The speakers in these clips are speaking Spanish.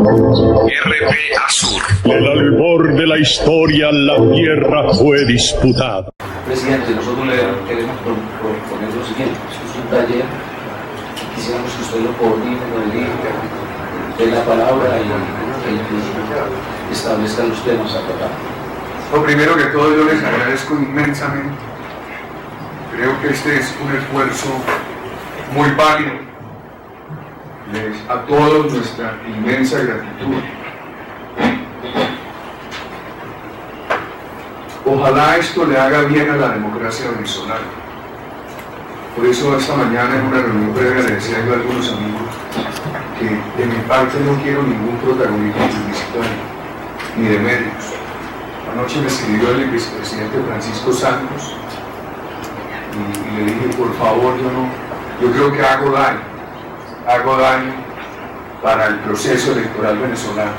RP Azur. El albor de la historia, la tierra fue disputada. Presidente, nosotros le queremos proponer lo siguiente. Esto es un taller. Quisiéramos que usted lo coordine con el INCA, dé la palabra y establezca los temas a tratar. Lo primero que todo, yo les agradezco inmensamente. Creo que este es un esfuerzo muy válido. A todos nuestra inmensa gratitud. Ojalá esto le haga bien a la democracia venezolana. Por eso esta mañana en una reunión previa le decía yo a algunos amigos que de mi parte no quiero ningún protagonismo publicitario, ni de medios. Anoche me escribió el vicepresidente Francisco Santos y le dije, por favor, yo creo que hago daño para el proceso electoral venezolano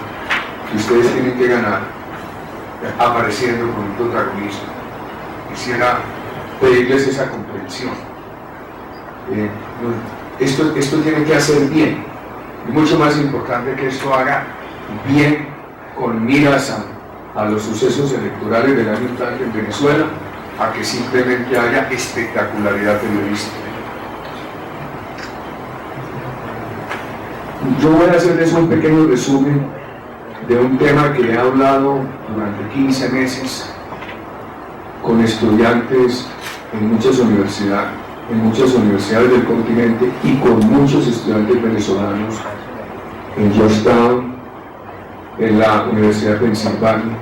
que ustedes tienen que ganar apareciendo con un protagonismo. Quisiera pedirles esa comprensión. Esto tiene que hacer bien, y mucho más importante que esto haga bien con miras a los sucesos electorales del año entrante en Venezuela, a que simplemente haya espectacularidad periodística. Yo voy a hacerles un pequeño resumen de un tema que he hablado durante 15 meses con estudiantes en muchas universidades del continente y con muchos estudiantes venezolanos en Georgetown, en la Universidad de Pensilvania,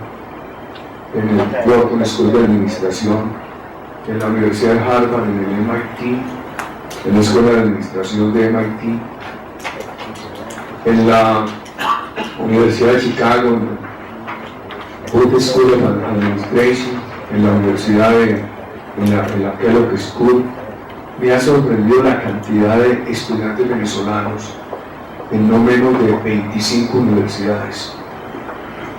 en el Wharton School de Administración, en la Universidad de Harvard, en el MIT, en la Escuela de Administración de MIT, en la Universidad de Chicago, en la Booth School of Administration, en la Universidad en la Kellogg School. Me ha sorprendido la cantidad de estudiantes venezolanos en no menos de 25 universidades.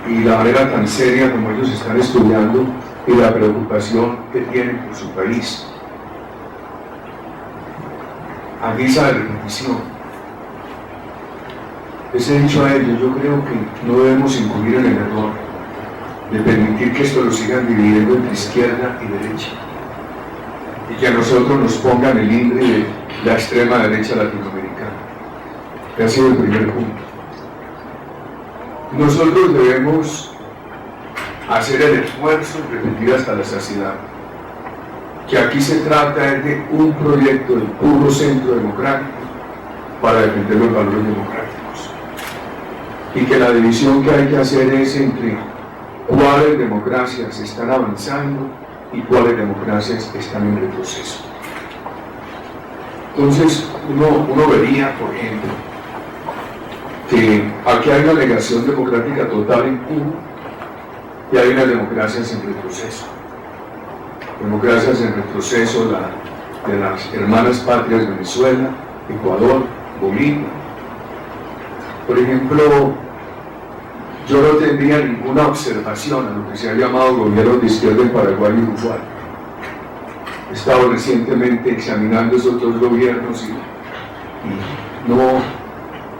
Y la manera tan seria como ellos están estudiando y la preocupación que tienen por su país. A guisa de repetición, les he dicho a ellos, yo creo que no debemos incurrir en el error de permitir que esto lo sigan dividiendo entre izquierda y derecha, y que a nosotros nos pongan el INDRE de la extrema derecha latinoamericana, que ha sido el primer punto. Nosotros debemos hacer el esfuerzo y repetir hasta la saciedad que aquí se trata de un proyecto del puro centro democrático para defender los valores democráticos, y que la división que hay que hacer es entre cuáles democracias están avanzando y cuáles democracias están en retroceso. Entonces uno vería, por ejemplo, que aquí hay una negación democrática total en Cuba y hay unas democracias en retroceso. Democracias en retroceso de las hermanas patrias Venezuela, Ecuador, Bolivia. Por ejemplo, yo no tendría ninguna observación a lo que se ha llamado gobiernos de izquierda en Paraguay y Uruguay. He estado recientemente examinando esos dos gobiernos y no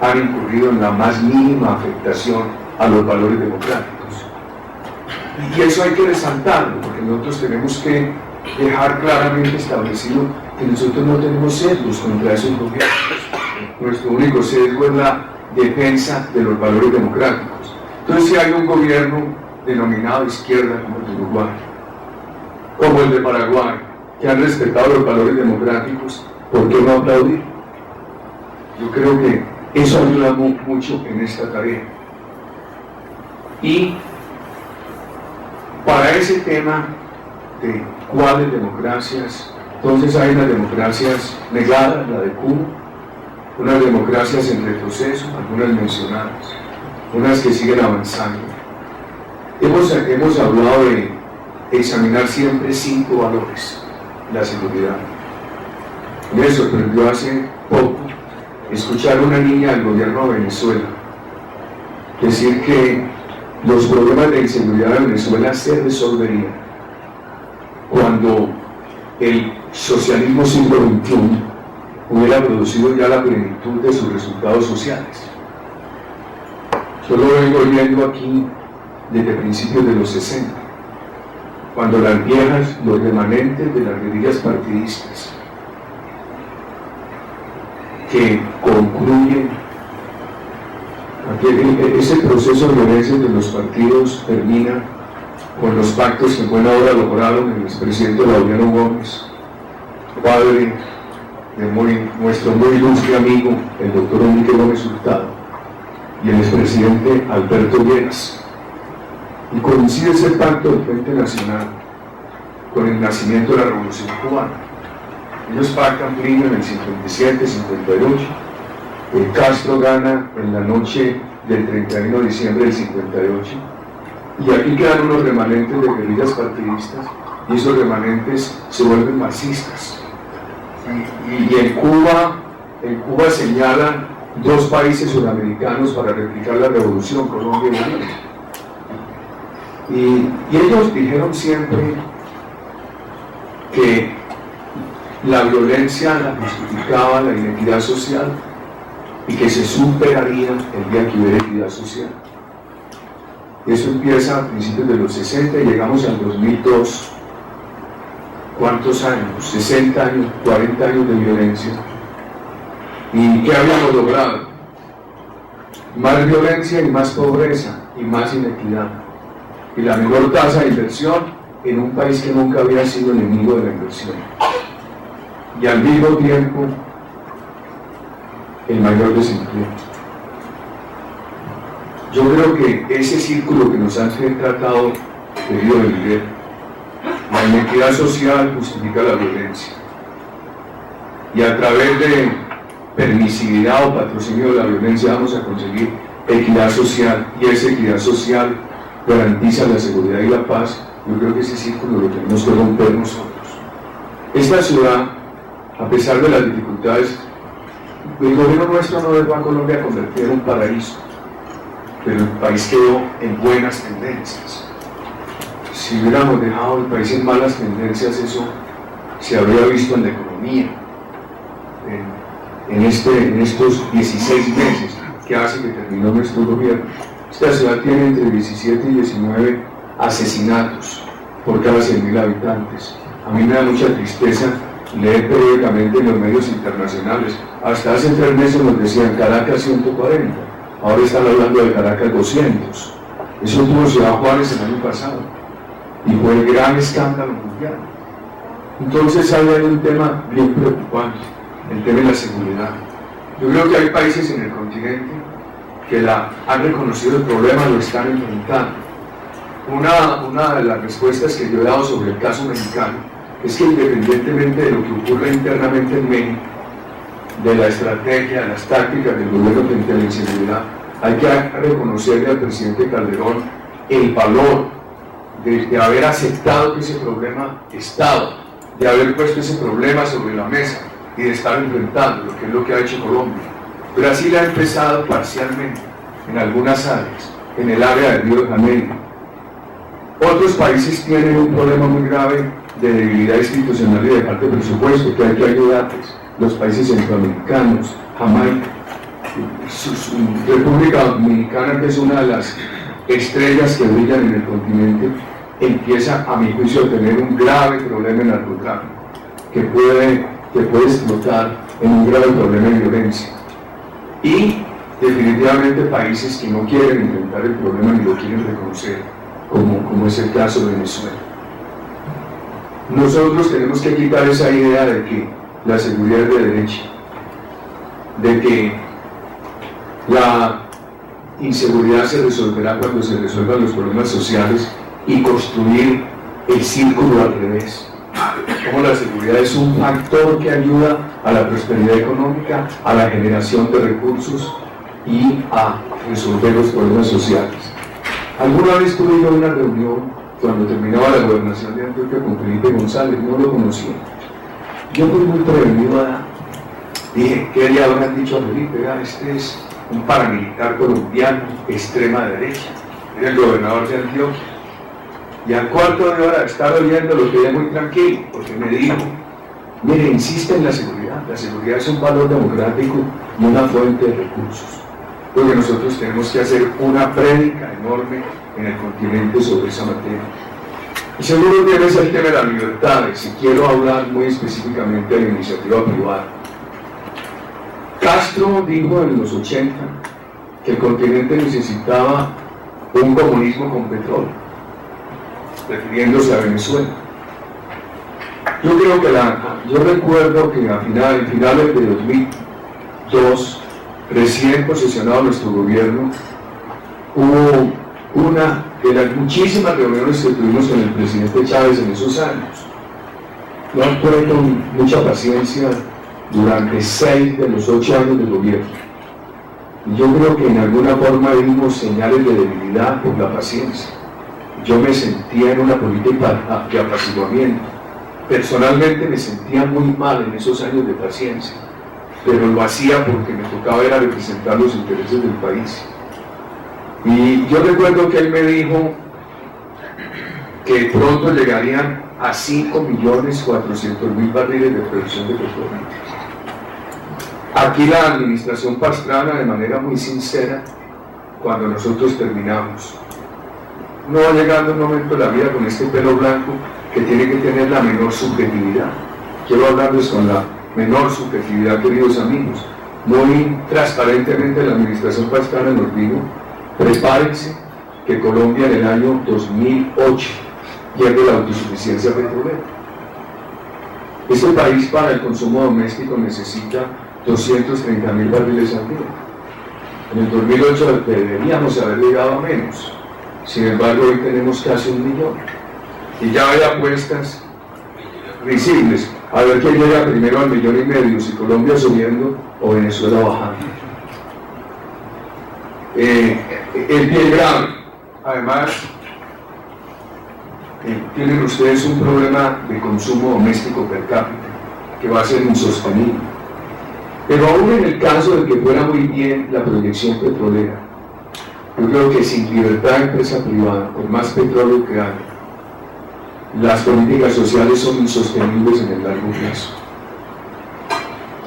han incurrido en la más mínima afectación a los valores democráticos. Y eso hay que resaltarlo, porque nosotros tenemos que dejar claramente establecido que nosotros no tenemos sesgos contra esos gobiernos. Nuestro único sesgo es la defensa de los valores democráticos. Entonces, si hay un gobierno denominado izquierda como el de Uruguay, como el de Paraguay, que han respetado los valores democráticos, ¿por qué no aplaudir? Yo creo que eso ayuda mucho en esta tarea. Y para ese tema de cuáles democracias, entonces hay unas democracias negadas, la de Cuba, unas democracias en retroceso, algunas mencionadas, unas que siguen avanzando. Hemos hablado de examinar siempre 5 valores: la seguridad. Me sorprendió hace poco escuchar a una niña del gobierno de Venezuela decir que los problemas de inseguridad de Venezuela se resolverían cuando el socialismo siglo XXI hubiera producido ya la plenitud de sus resultados sociales. Yo lo vengo viendo aquí desde principios de los 60, cuando las viejas, los remanentes de las guerrillas partidistas, que concluyen ese proceso de violencia de los partidos termina con los pactos que en buena hora lograron el expresidente Laureano Gómez, padre de nuestro muy ilustre amigo, el doctor Enrique Gómez Hurtado, y el expresidente Alberto Lleras. Y coincide ese pacto del Frente Nacional con el nacimiento de la Revolución Cubana. Ellos pactan primero en el 57, 58. Castro gana en la noche del 31 de diciembre del 58. Y aquí quedan unos remanentes de guerrillas partidistas, y esos remanentes se vuelven marxistas. Y en Cuba señalan dos países sudamericanos para replicar la revolución, Colombia y Bolivia. Y ellos dijeron siempre que la violencia la justificaba la inequidad social y que se superaría el día que hubiera equidad social. Eso empieza a principios de los 60 y llegamos al 2002. ¿Cuántos años? 60 años, 40 años de violencia. ¿Y qué habíamos logrado? Más violencia y más pobreza y más inequidad. Y la menor tasa de inversión en un país que nunca había sido enemigo de la inversión. Y al mismo tiempo, el mayor desempleo. Yo creo que ese círculo que nos han tratado debido de vivir, la inequidad social justifica la violencia. Y a través de permisividad o patrocinio de la violencia vamos a conseguir equidad social, y esa equidad social garantiza la seguridad y la paz. Yo creo que ese círculo lo tenemos que romper nosotros. Esta ciudad, a pesar de las dificultades, el gobierno nuestro no dejó a Colombia convertir en un paraíso, pero el país quedó en buenas tendencias. Si hubiéramos dejado el país en malas tendencias, eso se habría visto en la economía, en estos 16 meses que hace que terminó nuestro gobierno. Esta ciudad tiene entre 17 y 19 asesinatos por cada 100.000 habitantes. A mí me da mucha tristeza leer periódicamente en los medios internacionales. Hasta hace 3 meses nos decían Caracas 140, ahora están hablando de Caracas 200. Eso tuvo Ciudad Juárez el año pasado y fue el gran escándalo mundial. Entonces hay un tema bien preocupante, el tema de la seguridad. Yo creo que hay países en el continente que han reconocido el problema, lo están enfrentando. Una de las respuestas que yo he dado sobre el caso mexicano es que independientemente de lo que ocurra internamente en México, de la estrategia, de las tácticas del gobierno frente a la inseguridad, hay que reconocerle al presidente Calderón el valor de haber aceptado que ese problema estaba, de haber puesto ese problema sobre la mesa y de estar enfrentándolo, que es lo que ha hecho Colombia. Brasil ha empezado parcialmente en algunas áreas, en el área del Río de Janeiro. Otros países tienen un problema muy grave de debilidad institucional y de falta de presupuesto, que hay que ayudarles. Los países centroamericanos, Jamaica, República Dominicana, que es una de las estrellas que brillan en el continente, empieza, a mi juicio, a tener un grave problema en narcotráfico, que puede explotar en un grave problema de violencia. Y definitivamente países que no quieren enfrentar el problema ni lo quieren reconocer, como es el caso de Venezuela. Nosotros tenemos que quitar esa idea de que la seguridad es de derecha, de que la inseguridad se resolverá cuando se resuelvan los problemas sociales, y construir el círculo al revés. Como la seguridad es un factor que ayuda a la prosperidad económica, a la generación de recursos y a resolver los problemas sociales. Alguna vez tuve yo una reunión cuando terminaba la gobernación de Antioquia con Felipe González, no lo conocía. Yo fui muy prevenido a dije, ¿qué le habrán dicho a Felipe? Este es un paramilitar colombiano, extrema derecha, era el gobernador de Antioquia. Y al cuarto de hora de estar oyendo lo quedé muy tranquilo, porque me dijo, mire, insiste en la seguridad es un valor democrático y una fuente de recursos. porque nosotros tenemos que hacer una prédica enorme en el continente sobre esa materia. Y seguro que es el tema de las libertades, y quiero hablar muy específicamente de la iniciativa privada. Castro dijo en los 80 que el continente necesitaba un comunismo con petróleo, refiriéndose a Venezuela. Yo recuerdo que en finales de 2002, recién posesionado nuestro gobierno, hubo una de las muchísimas reuniones que tuvimos con el presidente Chávez en esos años. Yo actué con mucha paciencia durante 6 de los 8 años del gobierno. Y yo creo que en alguna forma vimos señales de debilidad por la paciencia. Yo me sentía en una política de apaciguamiento. Personalmente me sentía muy mal en esos años de paciencia, pero lo hacía porque me tocaba era representar los intereses del país. Y yo recuerdo que él me dijo que pronto llegarían a 5.400.000 barriles de producción de petróleo. Aquí la administración Pastrana, de manera muy sincera, cuando nosotros terminamos, no va llegando un momento de la vida con este pelo blanco que tiene que tener la menor subjetividad. Quiero hablarles con la menor subjetividad, queridos amigos. Muy transparentemente la administración Pastrana nos dijo: prepárense que Colombia en el año 2008 pierde la autosuficiencia petrolera. Este país para el consumo doméstico necesita 230.000 barriles al día. En el 2008 deberíamos haber llegado a menos. Sin embargo, hoy tenemos casi 1 millón. Y ya hay apuestas visibles a ver quién llega primero al 1,5 millones, si Colombia subiendo o Venezuela bajando. El pie grave. Además, tienen ustedes un problema de consumo doméstico per cápita que va a ser insostenible. Pero aún en el caso de que fuera muy bien la proyección petrolera, yo creo que sin libertad de empresa privada, por más petróleo que haya, las políticas sociales son insostenibles en el largo plazo.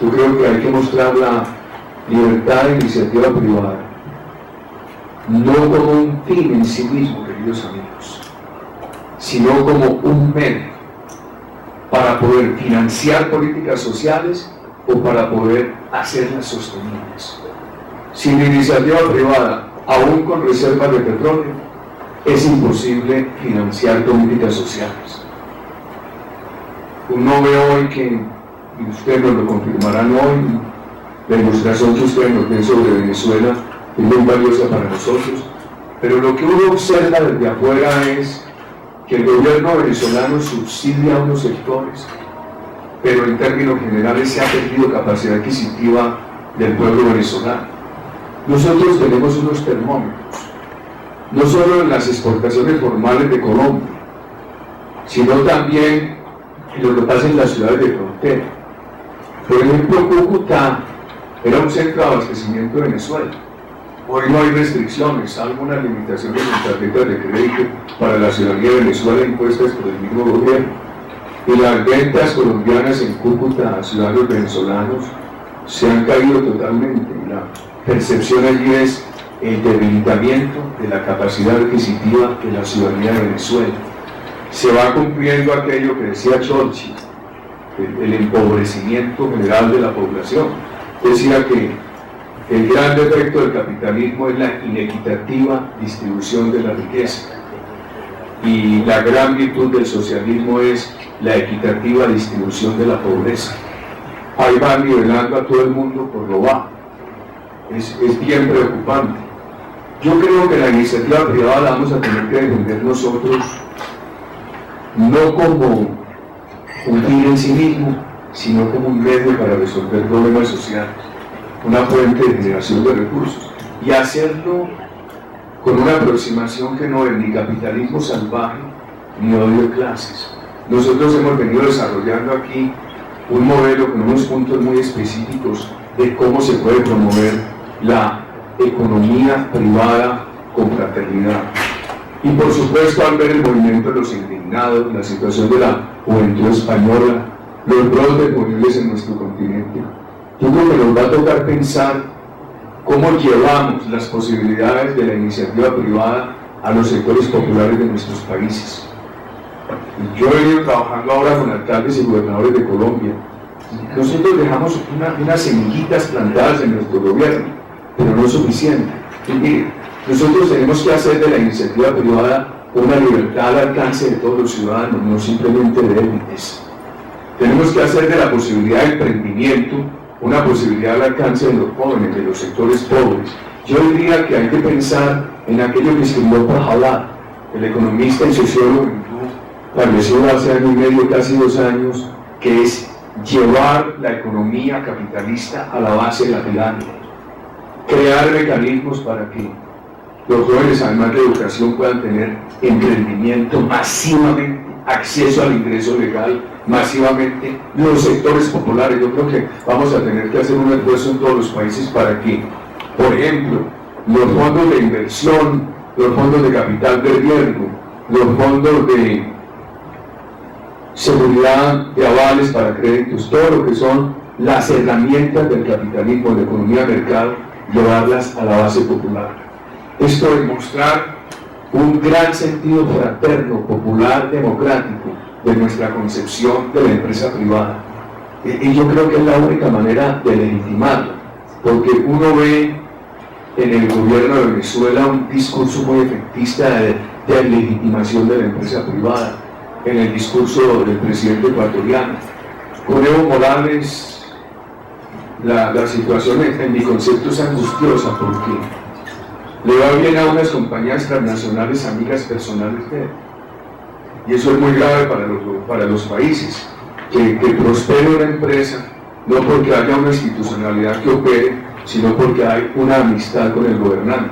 Yo creo que hay que mostrar la libertad de iniciativa privada, no como un fin en sí mismo, queridos amigos, sino como un medio para poder financiar políticas sociales o para poder hacerlas sostenibles. Sin iniciativa privada, aún con reservas de petróleo, es imposible financiar políticas sociales. Uno ve hoy que, y ustedes nos lo confirmarán hoy, la ilustración que ustedes nos den sobre Venezuela es muy valiosa para nosotros, pero lo que uno observa desde afuera es que el gobierno venezolano subsidia a unos sectores, pero en términos generales se ha perdido capacidad adquisitiva del pueblo venezolano. Nosotros tenemos unos termómetros, no solo en las exportaciones formales de Colombia, sino también en lo que pasa en las ciudades de frontera. Por ejemplo, Cúcuta era un centro de abastecimiento de Venezuela. Hoy no hay restricciones, salvo unas limitaciones en tarjetas de crédito para la ciudadanía de Venezuela impuestas por el mismo gobierno. Y las ventas colombianas en Cúcuta a ciudadanos venezolanos se han caído totalmente. La percepción allí es el debilitamiento de la capacidad adquisitiva de la ciudadanía de Venezuela. Se va cumpliendo aquello que decía Churchill, el empobrecimiento general de la población. Decía que el gran defecto del capitalismo es la inequitativa distribución de la riqueza y la gran virtud del socialismo es la equitativa distribución de la pobreza. Ahí van nivelando a todo el mundo por lo bajo. Es bien preocupante. Yo creo que la iniciativa privada la vamos a tener que defender nosotros no como un fin en sí mismo, sino como un medio para resolver problemas sociales, una fuente de generación de recursos, y hacerlo con una aproximación que no es ni capitalismo salvaje ni odio de clases. Nosotros hemos venido desarrollando aquí un modelo con unos puntos muy específicos de cómo se puede promover la economía privada con fraternidad. Y por supuesto, al ver el movimiento de los indignados, la situación de la juventud española, los brotes juveniles en nuestro continente, yo creo que nos va a tocar pensar cómo llevamos las posibilidades de la iniciativa privada a los sectores populares de nuestros países. Yo he venido trabajando ahora con alcaldes y gobernadores de Colombia. Nosotros dejamos unas semillitas plantadas en nuestro gobierno, pero no es suficiente. Y mire, nosotros tenemos que hacer de la iniciativa privada una libertad al alcance de todos los ciudadanos, no simplemente de élites. Tenemos que hacer de la posibilidad de emprendimiento una posibilidad al alcance de los jóvenes, de los sectores pobres. Yo diría que hay que pensar en aquello que escribió Prahalad, el economista y sociólogo hindú, establecido hace año y medio, casi 2 años, que es llevar la economía capitalista a la base de la pirámide, crear mecanismos para que los jóvenes, además de educación, puedan tener emprendimiento masivamente, acceso al ingreso legal masivamente, los sectores populares. Yo creo que vamos a tener que hacer un esfuerzo en todos los países para que, por ejemplo, los fondos de inversión, los fondos de capital de riesgo, los fondos de seguridad de avales para créditos, todo lo que son las herramientas del capitalismo, de la economía de mercado, llevarlas a la base popular. Esto es mostrar un gran sentido fraterno, popular, democrático de nuestra concepción de la empresa privada. Y yo creo que es la única manera de legitimarlo, porque uno ve en el gobierno de Venezuela un discurso muy efectista de legitimación de la empresa privada, en el discurso del presidente ecuatoriano. Con Evo Morales, la situación en mi concepto es angustiosa porque le va bien a unas compañías transnacionales amigas personales de él. Y eso es muy grave para los países, que prospere una empresa, no porque haya una institucionalidad que opere, sino porque hay una amistad con el gobernante.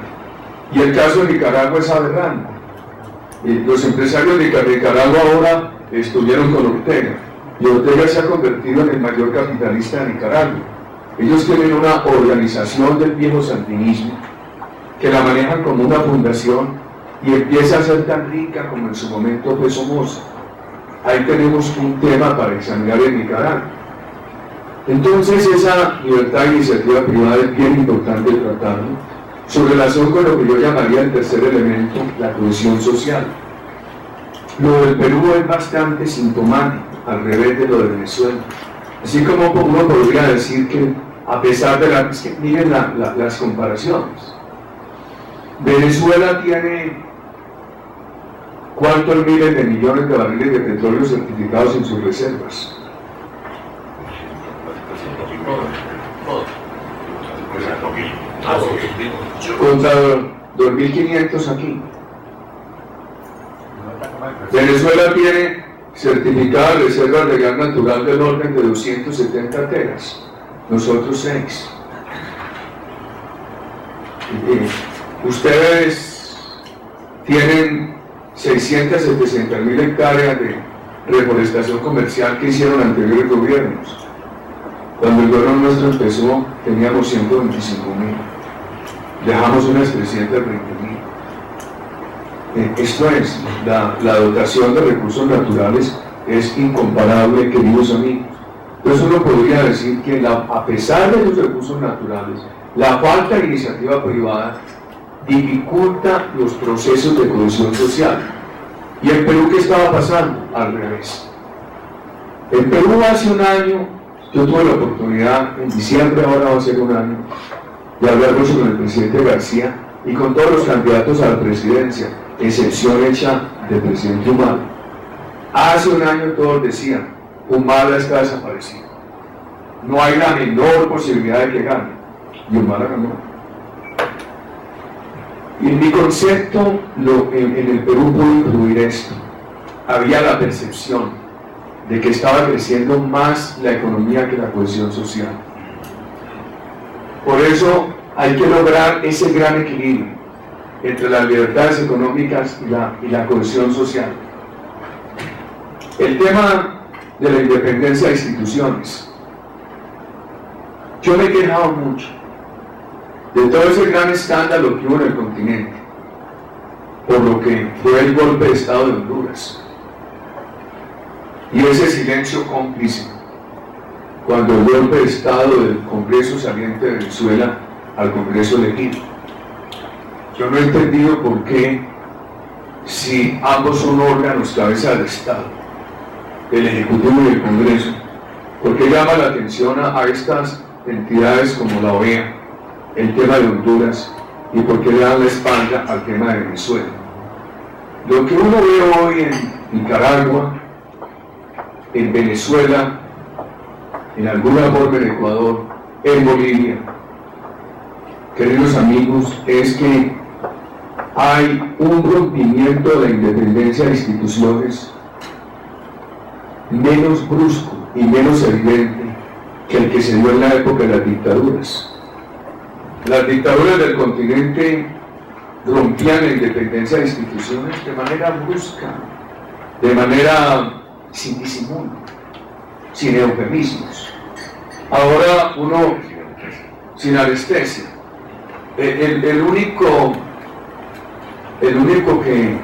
Y el caso de Nicaragua es aberrante. Los empresarios de Nicaragua ahora estuvieron con Ortega, y Ortega se ha convertido en el mayor capitalista de Nicaragua. Ellos tienen una organización del viejo sandinismo, que la manejan como una fundación y empieza a ser tan rica como en su momento fue Somoza. Ahí tenemos un tema para examinar en Nicaragua. Entonces esa libertad de iniciativa privada es bien importante tratarlo. Su relación con lo que yo llamaría el tercer elemento, la cohesión social. Lo del Perú es bastante sintomático, al revés de lo de Venezuela. Así como uno podría decir que a pesar de miren las comparaciones. Venezuela tiene ¿cuántos miles de millones de barriles de petróleo certificados en sus reservas? Contra 2.500 aquí. Venezuela tiene certificadas reservas de gas natural del orden de 270 teras, nosotros 6. Ustedes tienen 600, 700.000 hectáreas de reforestación comercial que hicieron anteriores gobiernos. Cuando el gobierno nuestro empezó, teníamos 125.000. Dejamos unas 320.000. Esto es, la dotación de recursos naturales es incomparable, queridos amigos. Entonces uno podría decir que a pesar de los recursos naturales, la falta de iniciativa privada dificulta los procesos de cohesión social. ¿Y en Perú qué estaba pasando? Al revés. En Perú hace un año, yo tuve la oportunidad, en diciembre, ahora va a ser un año, de hablar mucho con el presidente García y con todos los candidatos a la presidencia, excepción hecha del presidente Humala. Hace un año todos decían, Humala está desaparecido. No hay la menor posibilidad de que gane. Y Humala ganó. Y en mi concepto, en el Perú pudo influir esto. Había la percepción de que estaba creciendo más la economía que la cohesión social. Por eso hay que lograr ese gran equilibrio entre las libertades económicas y la cohesión social. El tema de la independencia de instituciones. Yo me he quejado mucho de todo ese gran escándalo que hubo en el continente, por lo que fue el golpe de Estado de Honduras, y ese silencio cómplice, cuando el golpe de Estado del Congreso saliente de Venezuela al Congreso elegido. Yo no he entendido por qué, si ambos son órganos cabeza del Estado, el Ejecutivo y el Congreso, ¿por qué llama la atención a estas entidades como la OEA, el tema de Honduras, y por qué le dan la espalda al tema de Venezuela? Lo que uno ve hoy en Nicaragua, en Venezuela, en alguna forma en Ecuador, en Bolivia, queridos amigos, es que hay un rompimiento de la independencia de instituciones menos brusco y menos evidente que el que se dio en la época de las dictaduras. Las dictaduras del continente rompían la independencia de instituciones de manera brusca, de manera sin disimulo, sin eufemismos. Ahora uno, sin anestesia. El único que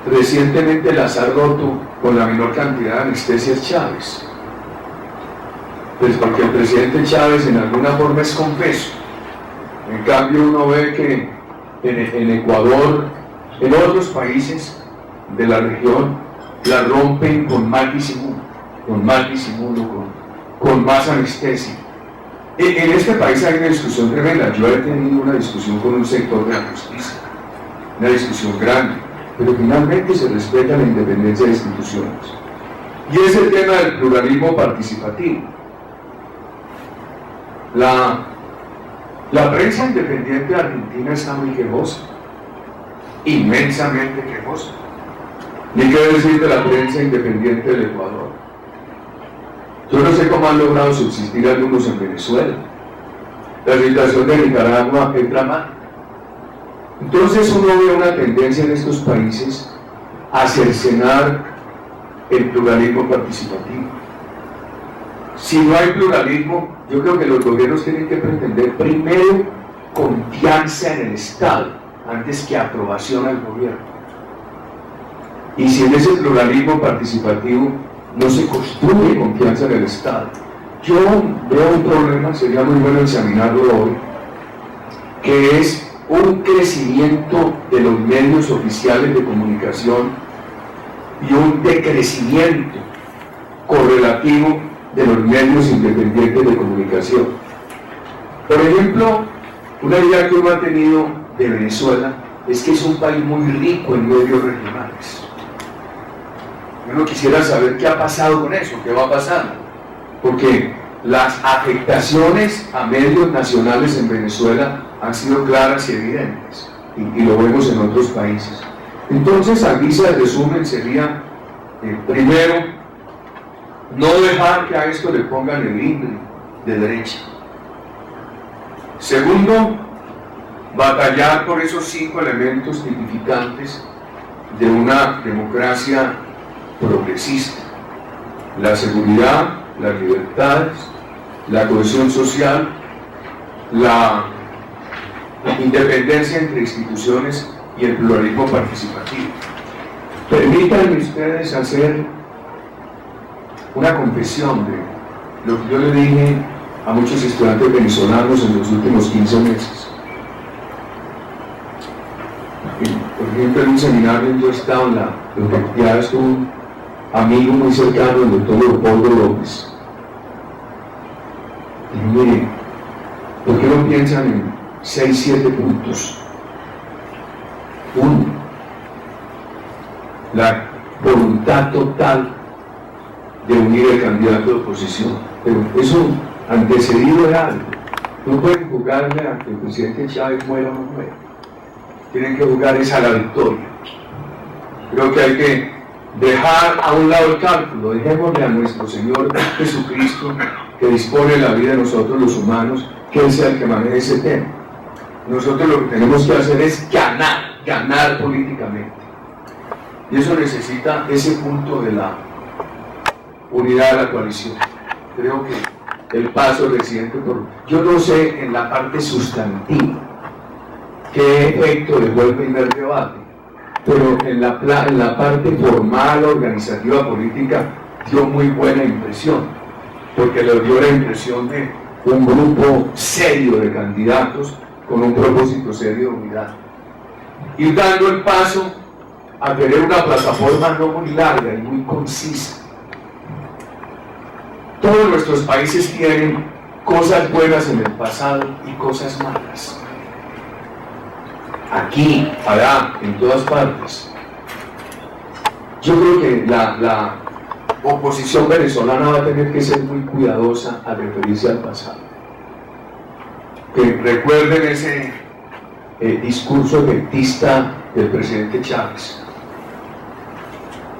recientemente las ha roto con la menor cantidad de anestesia es Chávez. Pues porque el presidente Chávez en alguna forma es confeso. En cambio uno ve que en Ecuador, en otros países de la región, la rompen con más disimulo, con más anestesia. En este país hay una discusión tremenda. Yo he tenido una discusión con un sector de la justicia, una discusión grande, pero finalmente se respeta la independencia de instituciones. Y es el tema del pluralismo participativo. La prensa independiente argentina está muy quejosa, inmensamente quejosa. Ni qué decir de la prensa independiente del Ecuador. Yo no sé cómo han logrado subsistir algunos en Venezuela. La situación de Nicaragua es dramática. Entonces uno ve una tendencia en estos países a cercenar el pluralismo participativo. Si no hay pluralismo, yo creo que los gobiernos tienen que pretender primero confianza en el Estado, antes que aprobación al gobierno. Y si en ese pluralismo participativo no se construye confianza en el Estado, yo veo un problema, sería muy bueno examinarlo hoy, que es un crecimiento de los medios oficiales de comunicación y un decrecimiento correlativo de los medios independientes de comunicación. Por ejemplo, una idea que uno ha tenido de Venezuela es que es un país muy rico en medios regionales. Uno quisiera saber qué ha pasado con eso, qué va pasando, porque las afectaciones a medios nacionales en Venezuela han sido claras y evidentes, y lo vemos en otros países. Entonces, a guisa de resumen sería, primero, no dejar que a esto le pongan el INRI de derecha. Segundo, batallar por esos 5 elementos tipificantes de una democracia progresista: la seguridad, las libertades, la cohesión social, la independencia entre instituciones y el pluralismo participativo. Permítanme ustedes hacer una confesión de lo que yo le dije a muchos estudiantes venezolanos en los últimos 15 meses. Por ejemplo, en un seminario yo estaba en la universidad, estuvo un amigo muy cercano, el doctor Leopoldo López. Y mire, ¿por qué no piensan en 6, 7 puntos? 1, la voluntad total de unir el candidato de oposición. Pero eso antecedido de algo. No pueden jugarle a que el presidente Chávez muera o no muera. Tienen que jugar esa a la victoria. Creo que hay que dejar a un lado el cálculo. Dejémosle a nuestro Señor Jesucristo, que dispone la vida de nosotros los humanos, que Él sea el que maneje ese tema. Nosotros lo que tenemos que hacer es ganar políticamente. Y eso necesita ese punto de la unidad de la coalición. Creo que el paso reciente yo no sé en la parte sustantiva qué efecto dejó el primer debate, pero en la parte formal, organizativa, política, dio muy buena impresión, porque le dio la impresión un grupo serio de candidatos con un propósito serio de unidad. Ir dando el paso a tener una plataforma no muy larga y muy concisa. Todos nuestros países tienen cosas buenas en el pasado y cosas malas. Aquí, allá, en todas partes. Yo creo que la oposición venezolana va a tener que ser muy cuidadosa al referirse al pasado. Que recuerden ese discurso efectista del presidente Chávez,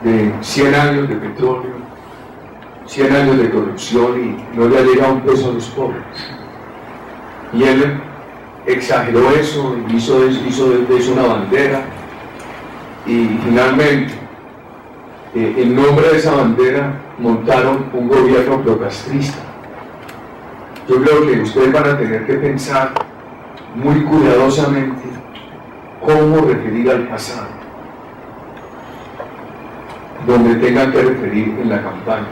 de 100 años de petróleo, 100 años de corrupción y no le ha llegado un peso a los pobres. Y él exageró eso, hizo de eso una bandera y finalmente, en nombre de esa bandera, montaron un gobierno procastrista. Yo creo que ustedes van a tener que pensar muy cuidadosamente cómo referir al pasado, donde tengan que referir en la campaña.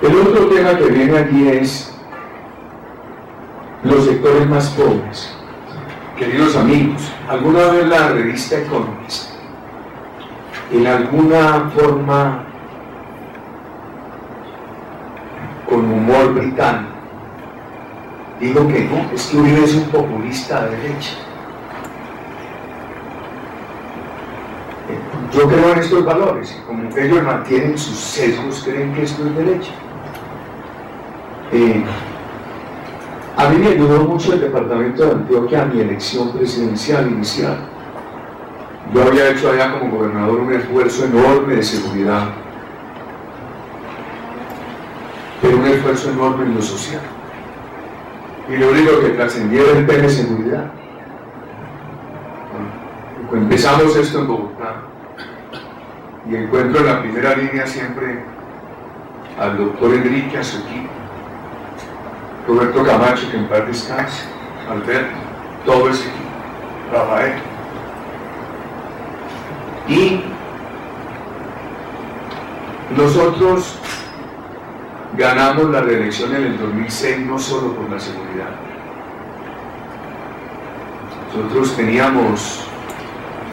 El otro tema que viene aquí es los sectores más pobres. Queridos amigos, alguna vez la revista Economist, en alguna forma con humor británico, digo que no, es que Uribe es un populista de derecha. Yo creo en estos valores y como ellos mantienen sus sesgos, creen que esto es derecha. A mí me ayudó mucho el departamento de Antioquia a mi elección presidencial inicial. Yo había hecho allá como gobernador un esfuerzo enorme de seguridad, pero un esfuerzo enorme en lo social. Y lo único que trascendía era el tema de seguridad. Bueno, empezamos esto en Bogotá y encuentro en la primera línea siempre al doctor Enrique, a su equipo, Roberto Camacho, que en paz descanse, Alberto, todo ese equipo, Rafael. Y nosotros ganamos la reelección en el 2006 no solo por la seguridad. Nosotros teníamos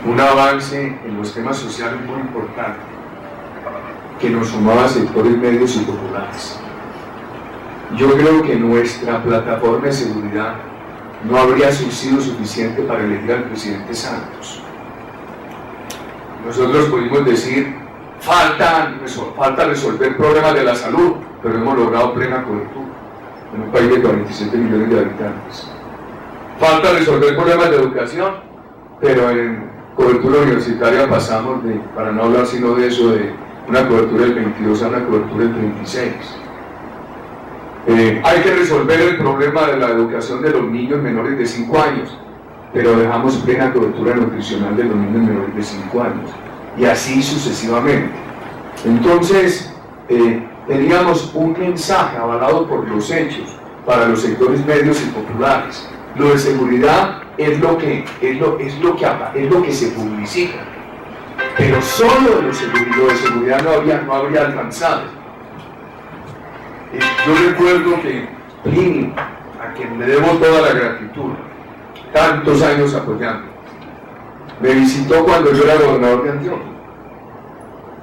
un avance en los temas sociales muy importante que nos sumaba a sectores medios y populares. Yo creo que nuestra plataforma de seguridad no habría sido suficiente para elegir al presidente Santos. Nosotros pudimos decir, falta resolver problemas de la salud, pero hemos logrado plena cobertura en un país de 47 millones de habitantes. Falta resolver problemas de educación, pero en cobertura universitaria pasamos de, para no hablar sino de eso, de una cobertura del 22 a una cobertura del 36. Hay que resolver el problema de la educación de los niños menores de 5 años, pero dejamos plena cobertura nutricional de los niños menores de 5 años, y así sucesivamente. Entonces, teníamos un mensaje avalado por los hechos para los sectores medios y populares. Lo de seguridad es lo que se publicita, pero solo lo de seguridad no habría alcanzado. Yo recuerdo que Plinio, a quien le debo toda la gratitud, tantos años apoyando, me visitó cuando yo era gobernador de Antioquia.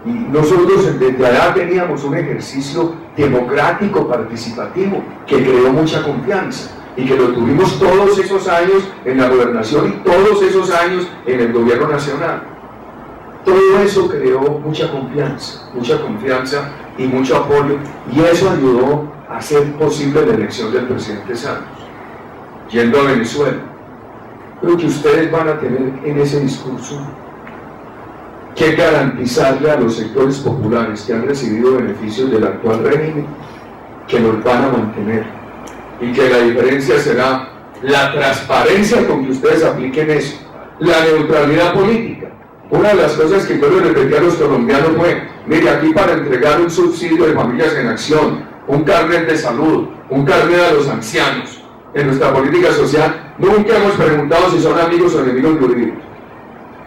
Y nosotros desde allá teníamos un ejercicio democrático, participativo, que creó mucha confianza y que lo tuvimos todos esos años en la gobernación y todos esos años en el gobierno nacional. Todo eso creó mucha confianza y mucho apoyo, y eso ayudó a hacer posible la elección del presidente Santos. Yendo a Venezuela, creo que ustedes van a tener en ese discurso que garantizarle a los sectores populares que han recibido beneficios del actual régimen que los van a mantener, y que la diferencia será la transparencia con que ustedes apliquen eso, la neutralidad política. Una de las cosas que yo le repetí a los colombianos fue, mire, aquí para entregar un subsidio de familias en acción, un carnet de salud, un carnet a los ancianos, en nuestra política social, nunca hemos preguntado si son amigos o enemigos de Uribe.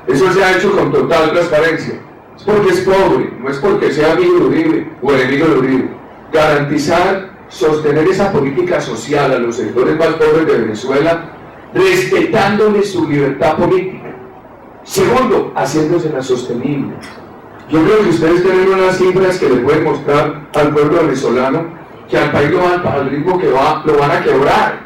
Eso se ha hecho con total transparencia. Es porque es pobre, no es porque sea amigo de Uribe o enemigo de Uribe. Garantizar sostener esa política social a los sectores más pobres de Venezuela, respetándoles su libertad política. Segundo, haciéndosela sostenible. Yo creo que ustedes tienen unas cifras que le pueden mostrar al pueblo venezolano que al país al ritmo que va, lo van a quebrar,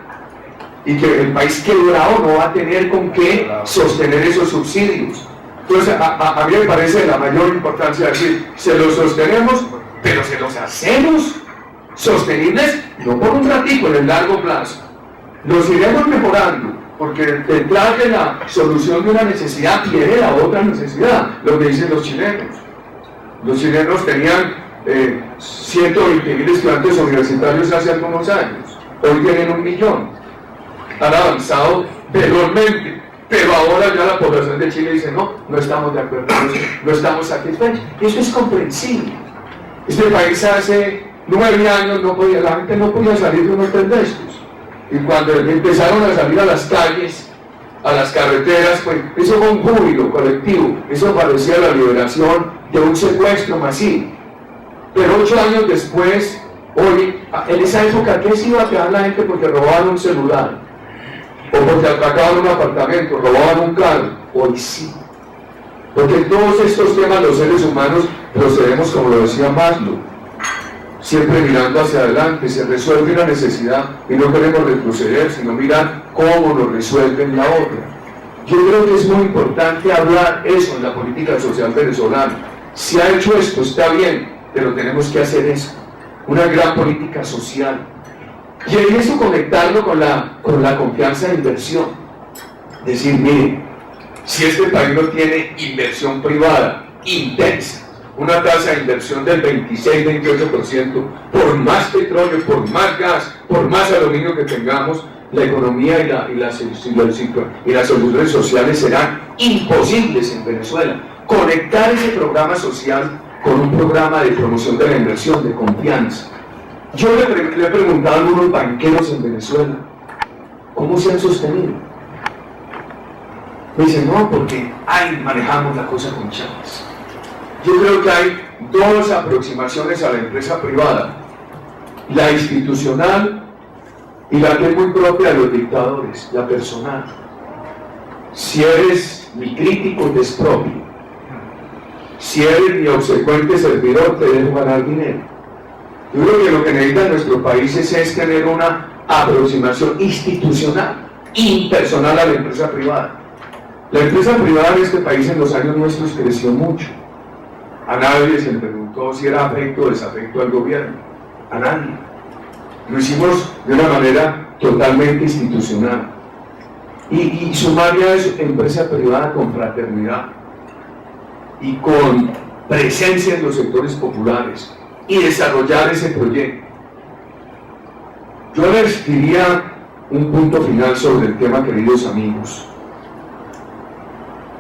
y que el país quebrado no va a tener con qué sostener esos subsidios. Entonces, a mí me parece la mayor importancia decir, se los sostenemos, pero se los hacemos sostenibles, no por un ratico, en el largo plazo. Los iremos mejorando, porque detrás de la solución de una necesidad viene la otra necesidad, lo que dicen los chilenos. Los chilenos tenían 120.000 estudiantes universitarios hace algunos años, hoy tienen 1 millón. Han avanzado velozmente, pero ahora ya la población de Chile dice, no estamos de acuerdo, no estamos satisfechos. Y eso es comprensible. Este país hace 9 años la gente no podía salir de un hotel de estos. Y cuando empezaron a salir a las calles, a las carreteras, pues eso fue un júbilo colectivo, eso parecía la liberación de un secuestro masivo. Pero 8 años después, hoy, en esa época, ¿qué se iba a quedar la gente porque robaban un celular? O porque atracaban un apartamento, robaban un carro. Hoy sí. Porque en todos estos temas los seres humanos procedemos como lo decía Maslow, siempre mirando hacia adelante. Se resuelve una necesidad y no queremos retroceder, sino mirar cómo nos resuelven la otra. Yo creo que es muy importante hablar eso en la política social venezolana. Se ha hecho esto, está bien, pero tenemos que hacer eso, una gran política social. Y en eso conectarlo con la confianza de inversión. Decir, mire, si este país no tiene inversión privada intensa, una tasa de inversión del 26-28%, por más petróleo, por más gas, por más aluminio que tengamos, la economía y las soluciones sociales serán imposibles en Venezuela. Conectar ese programa social con un programa de promoción de la inversión, de confianza. Yo le he preguntado a algunos banqueros en Venezuela, ¿cómo se han sostenido? Me dicen, no, porque ahí manejamos la cosa con Chávez. Yo creo que hay 2 aproximaciones a la empresa privada, la institucional y la que es muy propia de los dictadores, la personal. Si eres mi crítico, te expropio. Si eres mi obsecuente servidor, te dejo ganar dinero. Yo creo que lo que necesita nuestro país es tener una aproximación institucional, impersonal a la empresa privada. La empresa privada en este país en los años nuestros creció mucho. A nadie se le preguntó si era afecto o desafecto al gobierno. A nadie. Lo hicimos de una manera totalmente institucional. Y sumar ya eso, empresa privada con fraternidad y con presencia en los sectores populares, y desarrollar ese proyecto. Yo les diría un punto final sobre el tema, queridos amigos.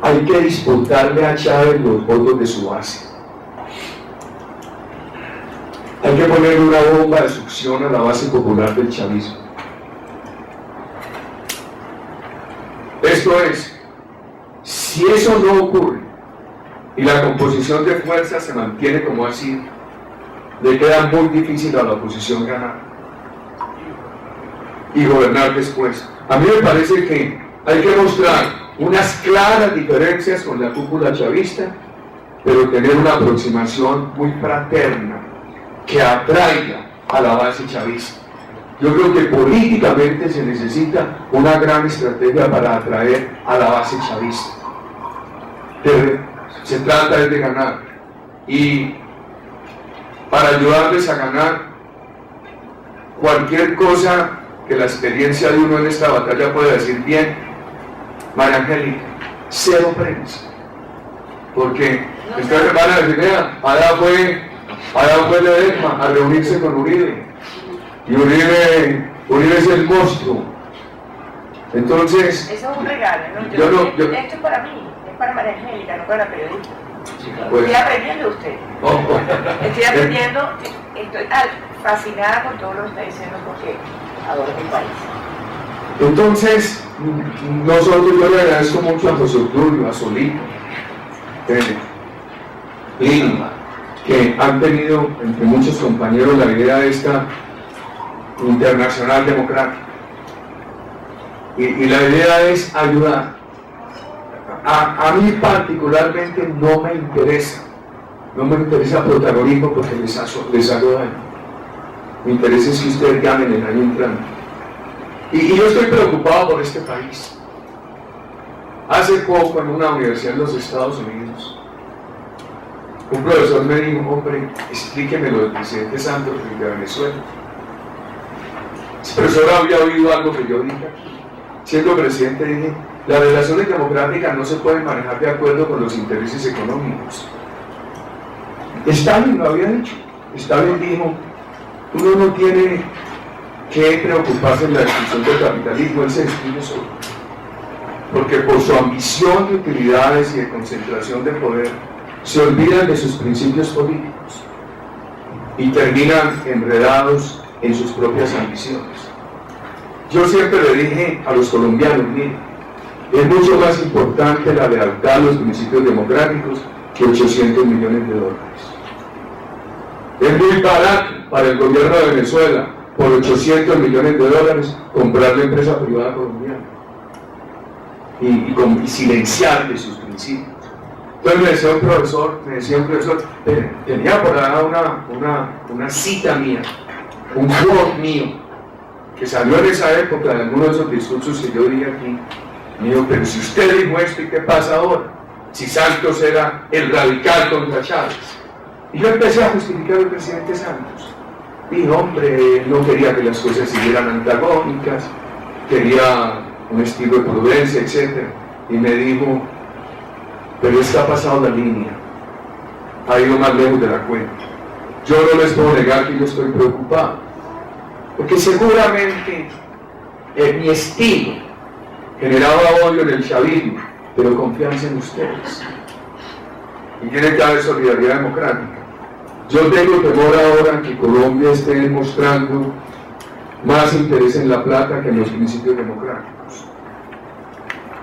Hay que disputarle a Chávez los votos de su base. Hay que poner una bomba de succión a la base popular del chavismo. Esto es, si eso no ocurre y la composición de fuerzas se mantiene como ha sido, le queda muy difícil a la oposición ganar y gobernar después. A mí me parece que hay que mostrar unas claras diferencias con la cúpula chavista, pero tener una aproximación muy fraterna que atraiga a la base chavista. Yo creo que políticamente se necesita una gran estrategia para atraer a la base chavista. Se trata de ganar, y para ayudarles a ganar, cualquier cosa que la experiencia de uno en esta batalla pueda decir bien, María Angélica, 0 prensa. Porque ustedes van a decir, vea, allá fue Ledesma a reunirse con Uribe, y Uribe es el monstruo. Entonces, eso es un regalo, ¿no? Esto es para mí, es para María Angélica, no para la periodista. Pues, estoy aprendiendo de usted. Estoy aprendiendo, estoy fascinada con todo lo que está diciendo porque adoro mi país. Entonces, yo le agradezco mucho a José Obdulio, a Solito, Lima, que han tenido entre muchos compañeros la idea esta Internacional Democrática. Y la idea es ayudar. A mí particularmente no me interesa protagonismo porque les hago daño. Me interesa es que ustedes ganen el año entrante. Y yo estoy preocupado por este país. Hace poco en una universidad en los Estados Unidos, un profesor me dijo: hombre, explíqueme lo del presidente Santos de Venezuela. Ese profesor había oído algo que yo dije aquí. Siendo presidente dije: las relaciones democráticas no se pueden manejar de acuerdo con los intereses económicos. Stalin lo había dicho. Stalin dijo: uno no tiene que preocuparse en la destrucción del capitalismo, él se destruye solo. Porque por su ambición de utilidades y de concentración de poder, se olvidan de sus principios políticos y terminan enredados en sus propias ambiciones. Yo siempre le dije a los colombianos: miren, es mucho más importante la lealtad a los principios democráticos que 800 millones de dólares. Es muy barato para el gobierno de Venezuela, por 800 millones de dólares, comprar la empresa privada colombiana y silenciar de sus principios. Entonces me decía un profesor, tenía por ahí una cita mía, un quote mío, que salió en esa época de alguno de esos discursos que yo dije aquí. Me dijo: pero si usted dijo esto, ¿y qué pasa ahora? Si Santos era el radical contra Chávez. Y yo empecé a justificar al presidente Santos. Dije: hombre, no quería que las cosas siguieran antagónicas, quería un estilo de prudencia, etc. Y me dijo: pero es que ha pasado la línea, ha ido más lejos de la cuenta. Yo no les puedo negar que yo estoy preocupado, porque seguramente mi estilo generaba odio en el chavismo, pero confianza en ustedes. Y tiene que haber solidaridad democrática. Yo tengo temor ahora que Colombia esté demostrando más interés en la plata que en los principios democráticos.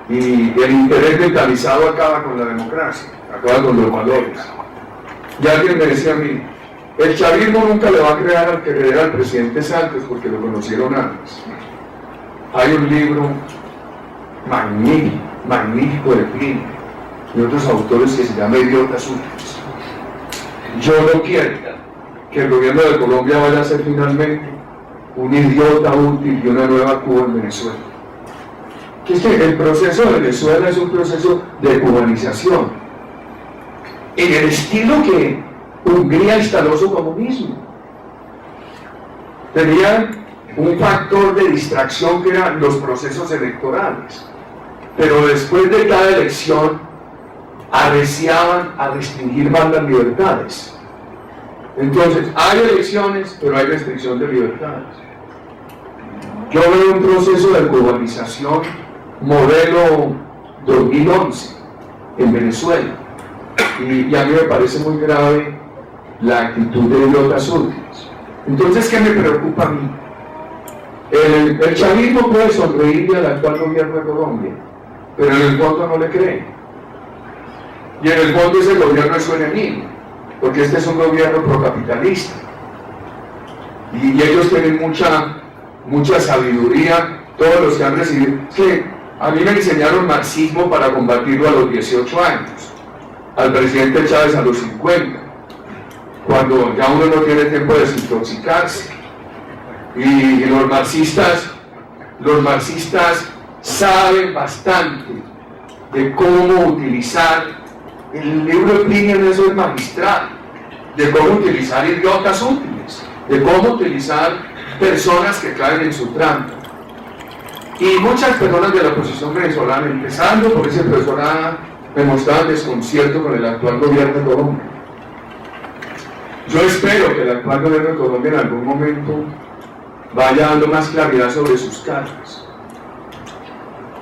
Y el interés mentalizado acaba con la democracia, acaba con los valores. Y alguien me decía a mí: el chavismo nunca le va a creer al presidente Santos porque lo conocieron antes. Hay un libro magnífico de Plinio y otros autores que se llama Idiotas Útiles. Yo no quiero que el gobierno de Colombia vaya a ser finalmente un idiota útil y una nueva Cuba en Venezuela. Que es que el proceso de Venezuela es un proceso de cubanización, en el estilo que Hungría instaló su comunismo. Tenían un factor de distracción que eran los procesos electorales, pero después de cada elección arreciaban a restringir más las libertades. Entonces, hay elecciones, pero hay restricción de libertades. Yo veo un proceso de cubanización modelo 2011 en Venezuela, y a mí me parece muy grave la actitud de idiotas útiles. Entonces, ¿qué me preocupa a mí? El chavismo puede sonreírle al actual gobierno de Colombia, pero en el fondo no le cree. Y en el fondo ese gobierno es su enemigo, porque este es un gobierno procapitalista. Y ellos tienen mucha sabiduría, todos los que han recibido. Es que a mí me enseñaron marxismo para combatirlo a los 18 años, al presidente Chávez a los 50, cuando ya uno no tiene tiempo de desintoxicarse. Y los marxistas saben bastante de cómo utilizar, el libro de Plinio en eso es magistral, de cómo utilizar idiotas útiles, de cómo utilizar personas que caen en su trampa. Y muchas personas de la oposición venezolana, empezando por ese profesor, demostraban desconcierto con el actual gobierno de Colombia. Yo espero que el actual gobierno de Colombia en algún momento vaya dando más claridad sobre sus cargos.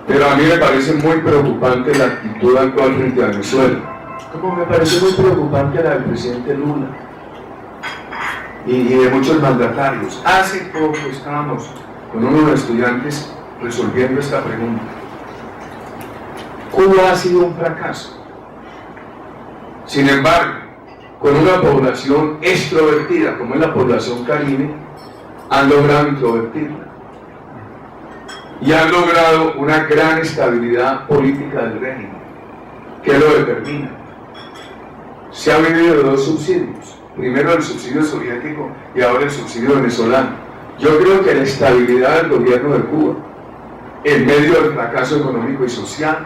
Pero a mí me parece muy preocupante la actitud actual frente a Venezuela, como me parece muy preocupante la del presidente Lula y de muchos mandatarios. Hace poco estábamos con unos estudiantes resolviendo esta pregunta: Cuba ha sido un fracaso. Sin embargo, con una población extrovertida como es la población caribe, han logrado introvertirla y han logrado una gran estabilidad política del régimen. ¿Qué lo determina? Se ha venido de dos subsidios, primero el subsidio soviético y ahora el subsidio venezolano. Yo creo que la estabilidad del gobierno de Cuba, en medio del fracaso económico y social,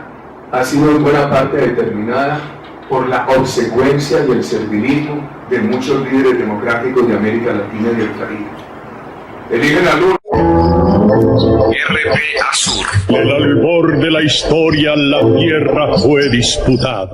ha sido en buena parte determinada por la obsecuencia y el servilismo de muchos líderes democráticos de América Latina y del Caribe. Eligen a Lula. RP Azur. El albor de la historia, la tierra fue disputada.